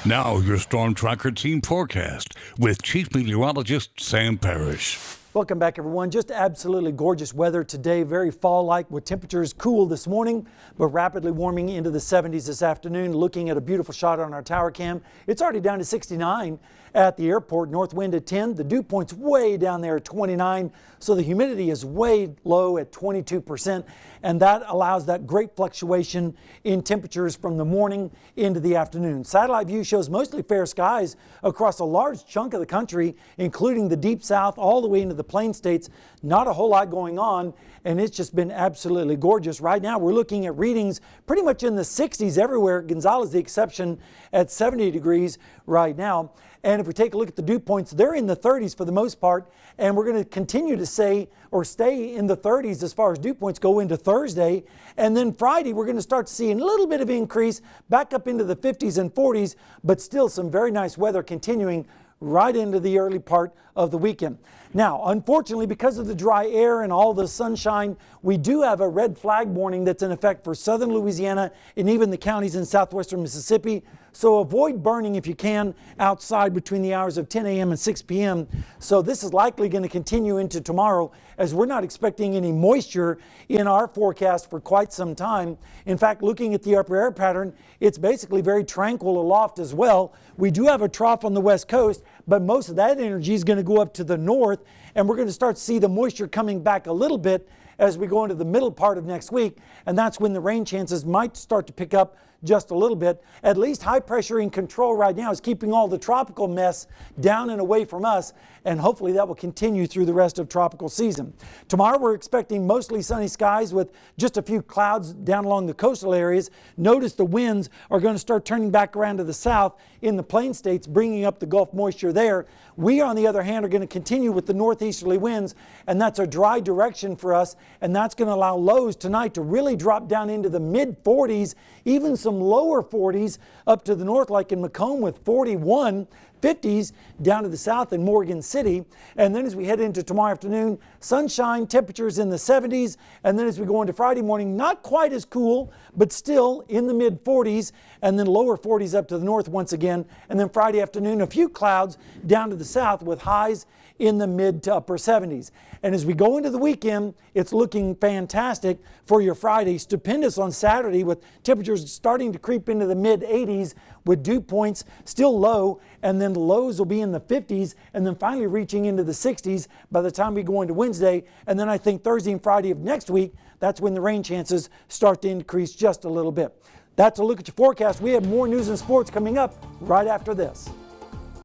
Now your StormTracker Team forecast with Chief Meteorologist Sam Parish. Welcome back, everyone. Just absolutely gorgeous weather today, very fall-like with temperatures cool this morning, but rapidly warming into the 70s this afternoon. Looking at a beautiful shot on our tower cam. It's already down to 69 at the airport, north wind at 10. The dew point's way down there at 29, so the humidity is way low at 22%, and that allows that great fluctuation in temperatures from the morning into the afternoon. Satellite view shows mostly fair skies across a large chunk of the country, including the deep south all the way into the Plain States. Not a whole lot going on, and it's just been absolutely gorgeous. Right now we're looking at readings pretty much in the 60s everywhere. Gonzales the exception at 70 degrees right now. And if we take a look at the dew points, they're in the 30s for the most part, and we're going to continue to stay in the 30s as far as dew points go into Thursday. And then Friday we're going to start seeing a little bit of increase back up into the 50s and 40s, but still some very nice weather continuing right into the early part of the weekend. Now, unfortunately, because of the dry air and all the sunshine, we do have a red flag warning that's in effect for southern Louisiana and even the counties in southwestern Mississippi. So avoid burning if you can outside between the hours of 10 a.m. and 6 p.m. So this is likely going to continue into tomorrow, as we're not expecting any moisture in our forecast for quite some time. In fact, looking at the upper air pattern, it's basically very tranquil aloft as well. We do have a trough on the west coast, but most of that energy is going to go up to the north, and we're going to start to see the moisture coming back a little bit as we go into the middle part of next week, and that's when the rain chances might start to pick up just a little bit. At least high pressure in control right now is keeping all the tropical mess down and away from us, and hopefully that will continue through the rest of tropical season. Tomorrow we're expecting mostly sunny skies with just a few clouds down along the coastal areas. Notice the winds are going to start turning back around to the south in the Plain States, bringing up the Gulf moisture there. We, on the other hand, are going to continue with the northeasterly winds, and that's a dry direction for us, and that's going to allow lows tonight to really drop down into the mid 40s, even some lower 40s up to the north, like in Macomb with 41. 50s down to the south in Morgan City. And then as we head into tomorrow afternoon, sunshine, temperatures in the 70s. And then as we go into Friday morning, not quite as cool, but still in the mid 40s, and then lower 40s up to the north once again. And then Friday afternoon, a few clouds down to the south with highs in the mid to upper 70s. And as we go into the weekend, it's looking fantastic for your Friday. Stupendous on Saturday with temperatures starting to creep into the mid 80s with dew points still low, and then the lows will be in the 50s, and then finally reaching into the 60s by the time we go into Wednesday. And then I think Thursday and Friday of next week, that's when the rain chances start to increase just a little bit. That's a look at your forecast. We have more news and sports coming up right after this.